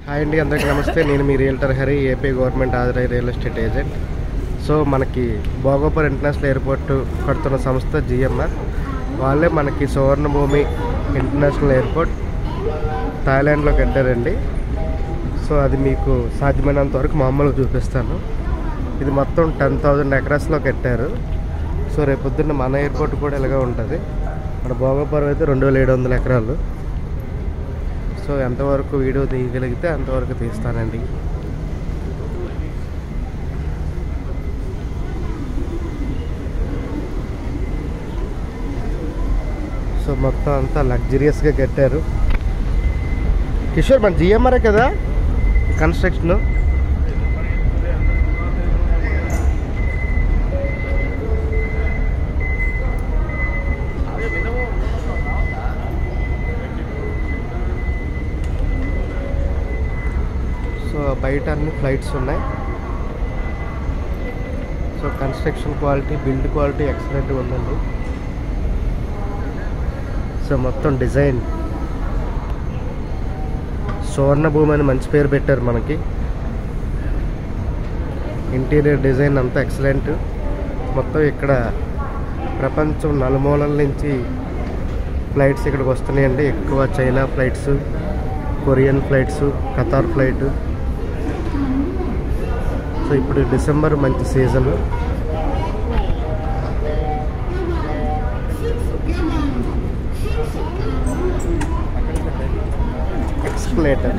Hi అండి, అందరికీ నమస్తే. నేను మీ realtor Hari, AP government authorised real estate agent. So మనకి భోగాపురం ఇంటర్నేషనల్ ఎయిర్పోర్ట్ కడుతున్న సంస్థ జిఎంఆర్ వాళ్ళే మనకి సువర్ణభూమి ఇంటర్నేషనల్ ఎయిర్పోర్ట్ థాయిలాండ్లో కట్టారండి. సో అది మీకు సాధ్యమైనంత వరకు మామూలుగా చూపిస్తాను. ఇది మొత్తం 10,000 ఎకరాస్లో కట్టారు. సో రేపొద్దున్న మన ఎయిర్పోర్ట్ కూడా ఇలాగే ఉంటుంది. మన భోగాపురం అయితే 2,700 ఎకరాలు. సో ఎంతవరకు వీడియో తీయగలిగితే అంతవరకు తీస్తానండి. సో మొత్తం అంతా లగ్జరియస్గా కట్టారు. కిషోర్, మన జిఎంఆర్ఏ కదా కన్స్ట్రక్షన్. సో బయట అన్ని ఫ్లైట్స్ ఉన్నాయి. So construction quality, build quality ఎక్సలెంట్గా ఉందండి. సో మొత్తం డిజైన్ సువర్ణభూమి అని మంచి పేరు పెట్టారు మనకి. ఇంటీరియర్ డిజైన్ అంతా ఎక్సలెంట్. మొత్తం ఇక్కడ ప్రపంచం నలుమూలల నుంచి ఫ్లైట్స్ ఇక్కడికి వస్తున్నాయండి. ఎక్కువ China flights, Korean flights, Qatar flight. So ఇప్పుడు డిసెంబర్ మంచి సీజన్. ఎక్స్ప్లేటర్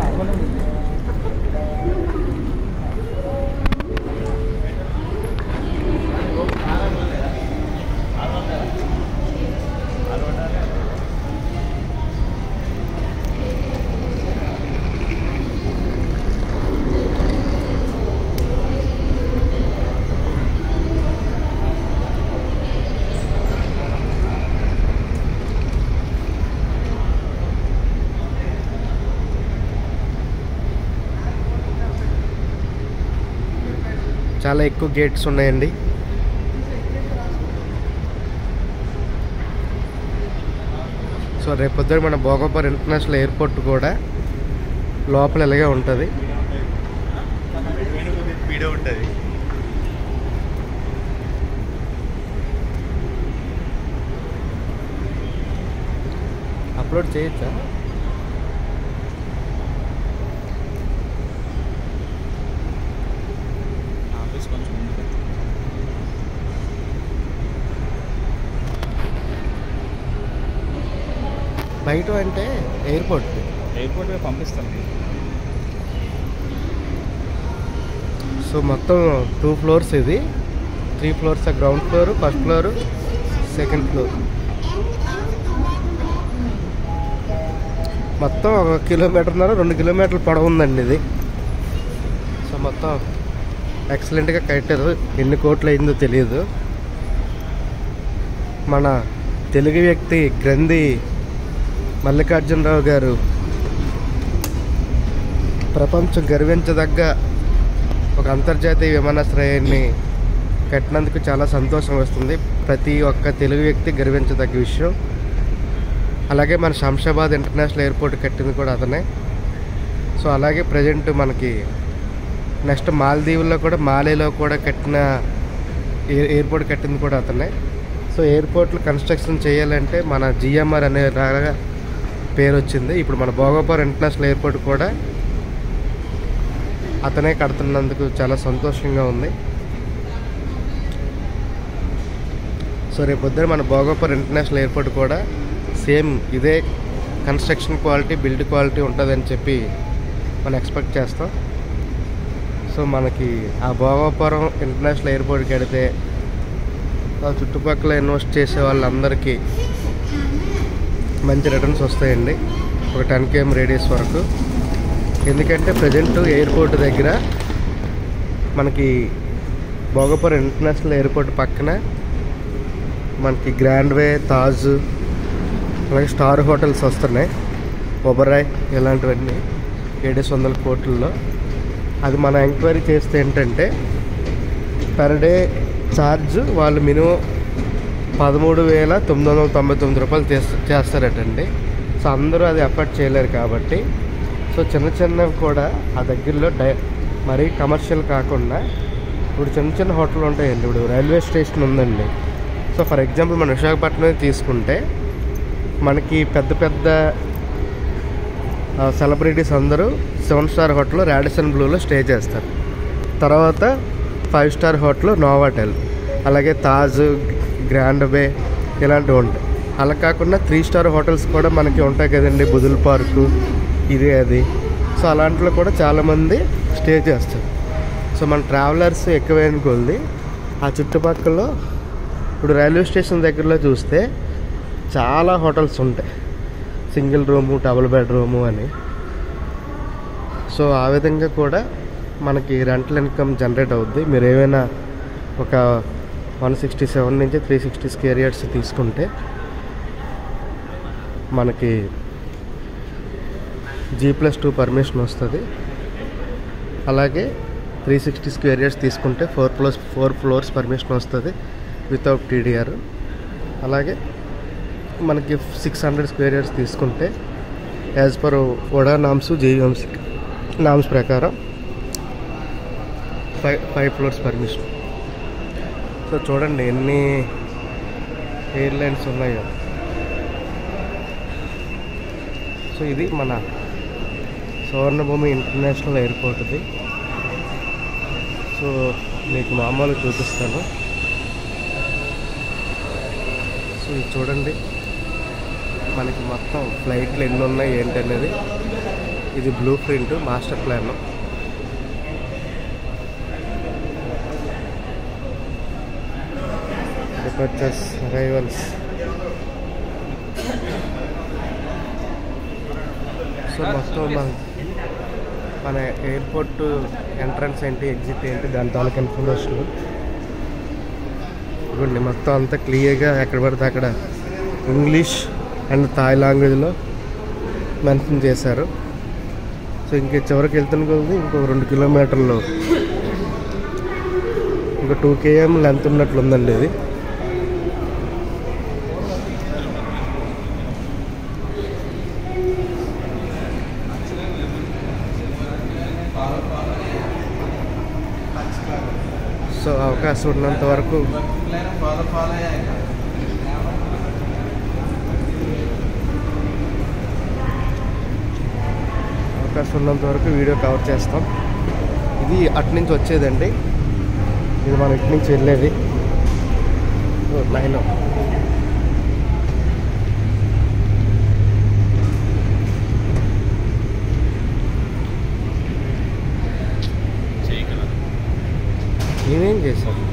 చాలా ఎక్కువ గేట్స్ ఉన్నాయండి. సో రేపొద్దున మన భోగాపురం ఇంటర్నేషనల్ ఎయిర్పోర్ట్ కూడా లోపల ఇలాగే ఉంటుంది. అప్లోడ్ చేయొచ్చా? బయట అంటే ఎయిర్పోర్ట్ పంపిస్తాం. సో మొత్తం 2 ఫ్లోర్స్, ఇది 3 floors. Ground floor, first floor, second floor. మొత్తం 1 కిలోమీటర్న్నర 2 కిలోమీటర్ల పొడవు ఉందండి ఇది. సో మొత్తం ఎక్సలెంట్గా కట్టారు. ఎన్ని కోట్లు అయిందో తెలియదు. మన తెలుగు వ్యక్తి గ్రంథి మల్లికార్జునరావు గారు ప్రపంచం గర్వించదగ్గ ఒక అంతర్జాతీయ విమానాశ్రయాన్ని కట్టినందుకు చాలా సంతోషం వస్తుంది. ప్రతి ఒక్క తెలుగు వ్యక్తి గర్వించదగ్గ విషయం. అలాగే మన శంషాబాద్ ఇంటర్నేషనల్ ఎయిర్పోర్ట్ కట్టింది కూడా అతనే. సో అలాగే ప్రజెంట్ మనకి నెక్స్ట్ మాల్దీవుల్లో కూడా, మాలేలో కూడా కట్టిన ఎయిర్పోర్ట్ కట్టింది కూడా అతనే. సో ఎయిర్పోర్ట్లు కన్స్ట్రక్షన్ చేయాలంటే మన జిఎంఆర్ అనే లాగా పేరు వచ్చింది. ఇప్పుడు మన భోగాపురం ఇంటర్నేషనల్ ఎయిర్పోర్ట్ కూడా అతనే కడుతున్నందుకు చాలా సంతోషంగా ఉంది. సో రేపొద్దున మన భోగాపురం ఇంటర్నేషనల్ ఎయిర్పోర్ట్ కూడా సేమ్ ఇదే కన్స్ట్రక్షన్ క్వాలిటీ, బిల్డ్ క్వాలిటీ ఉంటుందని చెప్పి మనం ఎక్స్పెక్ట్ చేస్తాం. సో మనకి ఆ భోగాపురం ఇంటర్నేషనల్ ఎయిర్పోర్ట్ కడితే ఆ చుట్టుపక్కల ఇన్వెస్ట్ చేసే వాళ్ళందరికీ మంచి రిటర్న్స్ వస్తాయండి, ఒక 10 km రేడియస్ వరకు. ఎందుకంటే ప్రజెంట్ ఎయిర్పోర్ట్ దగ్గర మనకి భోగాపురం ఇంటర్నేషనల్ ఎయిర్పోర్ట్ పక్కన మనకి గ్రాండ్ వే, తాజ్, అలాగే స్టార్ హోటల్స్ వస్తున్నాయి. ఒబరాయ్ ఇలాంటివన్నీ 700 కోట్లలో. అది మనం ఎంక్వైరీ చేస్తే ఏంటంటే పర్ డే ఛార్జ్ వాళ్ళు మినిమం 13,999 రూపాయలు చేస్తారటండి. సో అందరూ అది ఎఫర్ట్ చేయలేరు కాబట్టి, సో సో చిన్న చిన్నవి కూడా ఆ దగ్గరలో మరీ కమర్షియల్ కాకుండా ఇప్పుడు చిన్న చిన్న హోటల్ ఉంటాయండి. ఇప్పుడు రైల్వే స్టేషన్ ఉందండి. సో ఫర్ ఎగ్జాంపుల్ మన విశాఖపట్నం తీసుకుంటే మనకి పెద్ద పెద్ద సెలబ్రిటీస్ అందరూ 7 స్టార్ హోటల్ రాడిసన్ బ్లూలో స్టే చేస్తారు. తర్వాత 5 స్టార్ హోటల్ నోవాటెల్, అలాగే తాజ్, గ్రాండ్ బే ఇలాంటివి ఉంటాయి. అలా కాకుండా 3 స్టార్ హోటల్స్ కూడా మనకి ఉంటాయి కదండి, బుదుల్ పార్కు ఇది అది. సో అలాంటిలో కూడా చాలామంది స్టే చేస్తారు. సో మన ట్రావెలర్స్ ఎక్కువైన కొద్ది ఆ చుట్టుపక్కల ఇప్పుడు రైల్వే స్టేషన్ దగ్గరలో చూస్తే చాలా హోటల్స్ ఉంటాయి, సింగిల్ రూము, డబుల్ బెడ్రూము అని. సో ఆ విధంగా కూడా మనకి రెంటల్ ఇన్కమ్ జనరేట్ అవుద్ది. మీరు ఏమైనా ఒక 167 నుంచి 360 స్క్వేర్ యార్డ్స్ తీసుకుంటే మనకి G+2 పర్మిషన్ వస్తుంది. అలాగే 360 స్క్వేర్ యార్డ్స్ తీసుకుంటే 4 ఫ్లోర్స్ పర్మిషన్ వస్తుంది వితౌట్ TDR. అలాగే మనకి 600 స్క్వేర్ యార్డ్స్ తీసుకుంటే as per vada norms, JUMC norms ప్రకారం 5 ఫ్లోర్స్ పర్మిషన్. సో చూడండి ఎన్ని ఎయిర్లైన్స్ ఉన్నాయో. సో ఇది మన సువర్ణభూమి ఇంటర్నేషనల్ ఎయిర్పోర్ట్ది. సో మీకు మామూలుగా చూపిస్తాను. సో ఇది చూడండి మనకి మొత్తం ఫ్లైట్లు ఎన్ని ఉన్నాయి ఏంటనేది. ఇది blue print master plan. Departures, arrivals. So మొత్తం మన ఎయిర్పోర్ట్ ఎంట్రన్స్ ఏంటి, ఎగ్జిట్ ఏంటి, దాని తాలూకు ఇన్ఫర్మేషన్ ఇవ్వండి. మొత్తం అంతా క్లియర్గా ఎక్కడ పడితే అక్కడ ఇంగ్లీష్ అండ్ థాయ్ లాంగ్వేజ్లో మెన్షన్ చేశారు. సో ఇంక చివరికి వెళ్తున్న కొద్ది ఇంకొక 2 కిలోమీటర్లు, ఇంకో 2 km లెంత్ ఉన్నట్లుందండి ఇది. సో అవకాశం ఉన్నంత వరకు వీడియో కవర్ చేస్తాం. ఇది అట్నుంచి వచ్చేదండి, ఇది మనం ఇటు నుంచి వెళ్ళేది. 9 నేనేం చేశాను.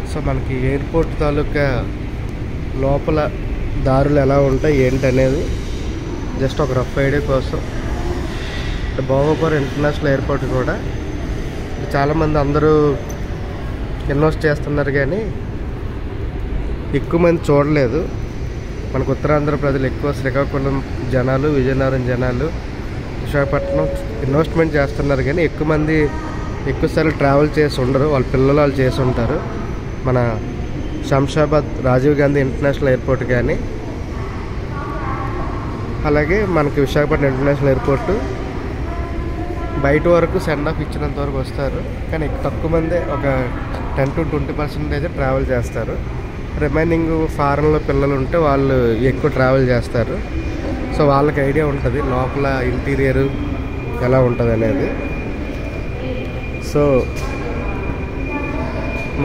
సో మనకి ఎయిర్పోర్ట్ తాలూకా లోపల దారులు ఎలా ఉంటాయి ఏంటనేది జస్ట్ ఒక రఫ్ ఐడియా కోసం. భోగాపురం ఇంటర్నేషనల్ ఎయిర్పోర్ట్ కూడా చాలామంది అందరూ ఇన్వెస్ట్ చేస్తున్నారు కానీ ఎక్కువ మంది చూడలేదు. మనకు ఉత్తరాంధ్ర ప్రజలు ఎక్కువ, శ్రీకాకుళం జనాలు, విజయనగరం జనాలు, విశాఖపట్నం ఇన్వెస్ట్మెంట్ చేస్తున్నారు కానీ ఎక్కువ మంది ఎక్కువసార్లు ట్రావెల్ చేసి ఉండరు. వాళ్ళ పిల్లలు వాళ్ళు చేసి ఉంటారు. మన శంషాబాద్ రాజీవ్ గాంధీ ఇంటర్నేషనల్ ఎయిర్పోర్ట్ కానీ, అలాగే మనకి విశాఖపట్నం ఇంటర్నేషనల్ ఎయిర్పోర్టు బయట వరకు సెండ్ ఆఫ్ ఇచ్చినంత వరకు వస్తారు. కానీ తక్కువ మంది, ఒక 10 to 20% ట్రావెల్ చేస్తారు. రిమైనింగ్ ఫారెన్లో పిల్లలు ఉంటే వాళ్ళు ఎక్కువ ట్రావెల్ చేస్తారు. సో వాళ్ళకి ఐడియా ఉంటుంది లోపల ఇంటీరియర్ ఎలా ఉంటుంది అనేది. సో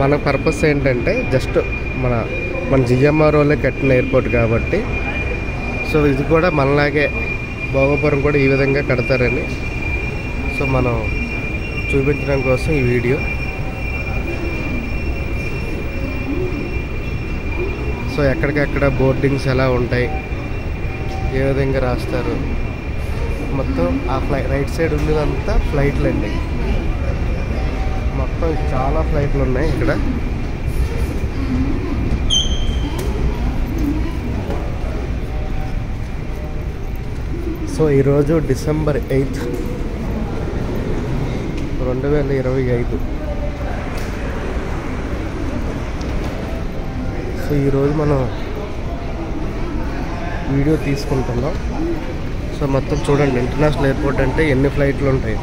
మన పర్పస్ ఏంటంటే జస్ట్ మన GMROలే కట్టిన ఎయిర్పోర్ట్ కాబట్టి, సో ఇది కూడా మనలాగే భోగాపురం కూడా ఈ విధంగా కడతారని సో మనం చూపించడం కోసం ఈ వీడియో. సో ఎక్కడికెక్కడ బోర్డింగ్స్ ఎలా ఉంటాయి, ఏ విధంగా రాస్తారు, మొత్తం ఆ రైట్ సైడ్ ఉన్నదంతా ఫ్లైట్లు అండి. మొత్తం చాలా ఫ్లైట్లు ఉన్నాయి ఇక్కడ. సో ఈరోజు December 8, 2025. సో ఈరోజు మనం వీడియో తీసుకుంటున్నాం. సో మొత్తం చూడండి, ఇంటర్నేషనల్ ఎయిర్పోర్ట్ అంటే ఎన్ని ఫ్లైట్లు ఉంటాయి.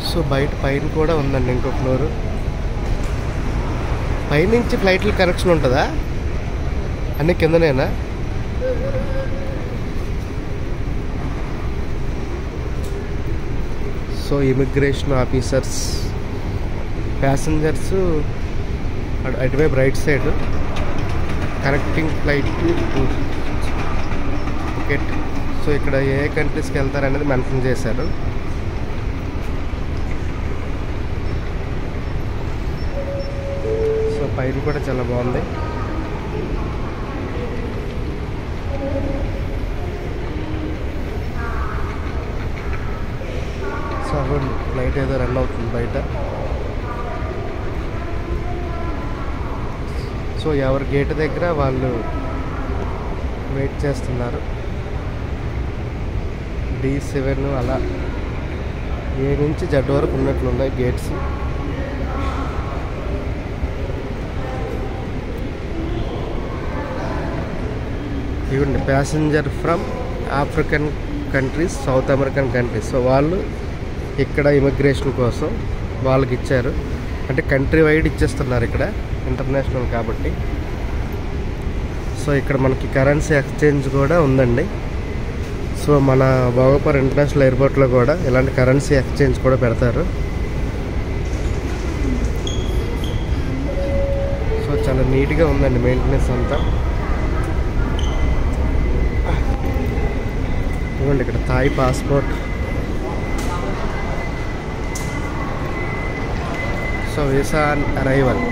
సో బయట పైన కూడా ఉందండి ఇంకో ఫ్లోరు. పైనుంచి ఫ్లైట్లు కనెక్షన్ ఉంటుందా? అన్నీ కిందనేనా? సో ఇమిగ్రేషన్ ఆఫీసర్స్, ప్యాసింజర్స్ అటువైపు right side, connecting flight ticket. So ఇక్కడ ఏ కంట్రీస్కి వెళ్తారనేది మెన్షన్ చేశారు. సో పైన కూడా చాలా బాగుంది. సో అవ్వండి, ఫ్లైట్ ఏదో రన్ అవుతుంది బయట. సో ఎవరి గేట్ దగ్గర వాళ్ళు వెయిట్ చేస్తున్నారు. D7 అలా A నుంచి Z వరకు ఉన్నట్లున్నాయి గేట్స్. ఇవ్వండి, passenger from African countries, south American countries. So వాళ్ళు ఇక్కడ ఇమిగ్రేషన్ కోసం వాళ్ళకి ఇచ్చారు. అంటే కంట్రీ వైడ్ ఇచ్చేస్తున్నారు ఇక్కడ, ఇంటర్నేషనల్ కాబట్టి. సో ఇక్కడ మనకి కరెన్సీ ఎక్స్చేంజ్ కూడా ఉందండి. సో మన భోగాపురం ఇంటర్నేషనల్ ఎయిర్పోర్ట్లో కూడా ఇలాంటి కరెన్సీ ఎక్స్చేంజ్ కూడా పెడతారు. సో చాలా నీట్గా ఉందండి మెయింటెనెన్స్ అంతా. ఇవ్వండి, ఇక్కడ Thai passport. So visa on arrival.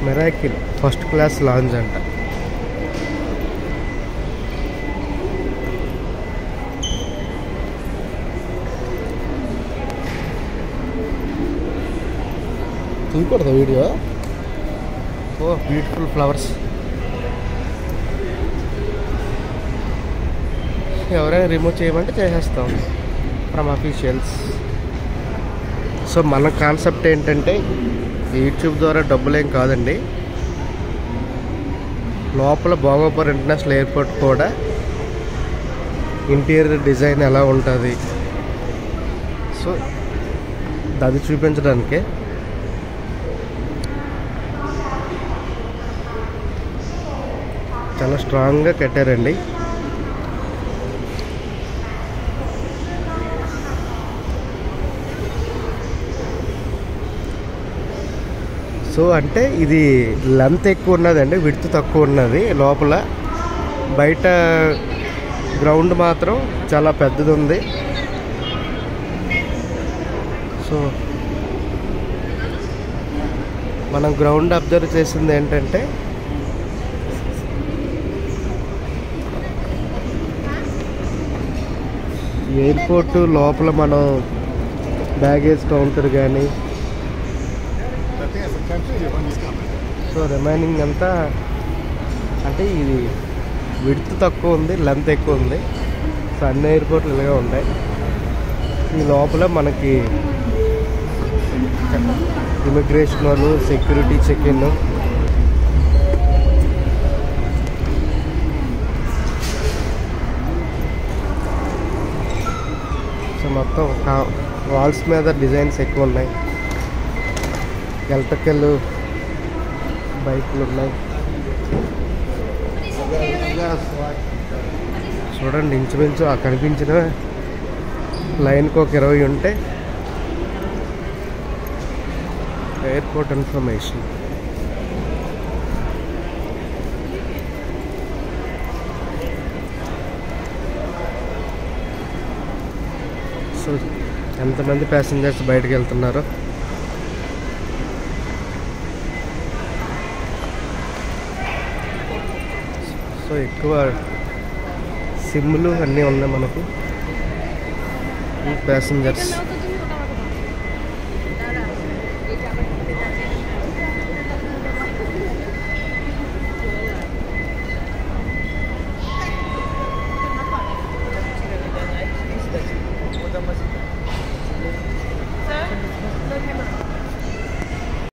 Miracle first class lounge అంట. తీయకూడదు వీడియో. Oh beautiful flowers. ఎవరైనా రిమూవ్ చేయమంటే చేసేస్తాం ఫ్రమ్ అఫీషియల్స్. సో మన కాన్సెప్ట్ ఏంటంటే యూట్యూబ్ ద్వారా డబ్బులేం కాదండి. లోపల భోగాపురం ఇంటర్నేషనల్ ఎయిర్పోర్ట్ కూడా ఇంటీరియర్ డిజైన్ ఎలా ఉంటుంది, సో అది చూపించడానికే. చాలా స్ట్రాంగ్గా కట్టారండి. సో అంటే ఇది లెంత్ ఎక్కువ ఉన్నదండి, విడ్త్ తక్కువ ఉన్నది లోపల. బయట గ్రౌండ్ మాత్రం చాలా పెద్దది ఉంది. సో మనం గ్రౌండ్ అబ్జర్వ్ చేసింది ఏంటంటే ఎయిర్పోర్ట్ లోపల మనం బ్యాగేజ్ కౌంటర్ కానీ, సో రిమైనింగ్ అంతా అంటే ఇది విడ్త్ తక్కువ ఉంది, లెంత్ ఎక్కువ ఉంది. సో అన్ని ఎయిర్పోర్ట్లు ఇలాగే ఉంటాయి. ఈ లోపల మనకి ఇమిగ్రేషన్ వాళ్ళు, సెక్యూరిటీ చెక్-ఇన్, సో మొత్తం వాల్స్ మీద డిజైన్స్ ఎక్కువ ఉన్నాయి. ఎలక్ట్రికల్ బైకులు ఉన్నాయి. చూడండి, ఇంచుమించు ఆ కనిపించిన లైన్కి ఒక 20 ఉంటే ఎయిర్పోర్ట్ ఇన్ఫర్మేషన్. సో ఎంతమంది ప్యాసింజర్స్ బయటకు వెళ్తున్నారో. సో ఎక్కువ సిమ్లు అన్నీ ఉన్నాయి మనకు. ప్యాసింజర్స్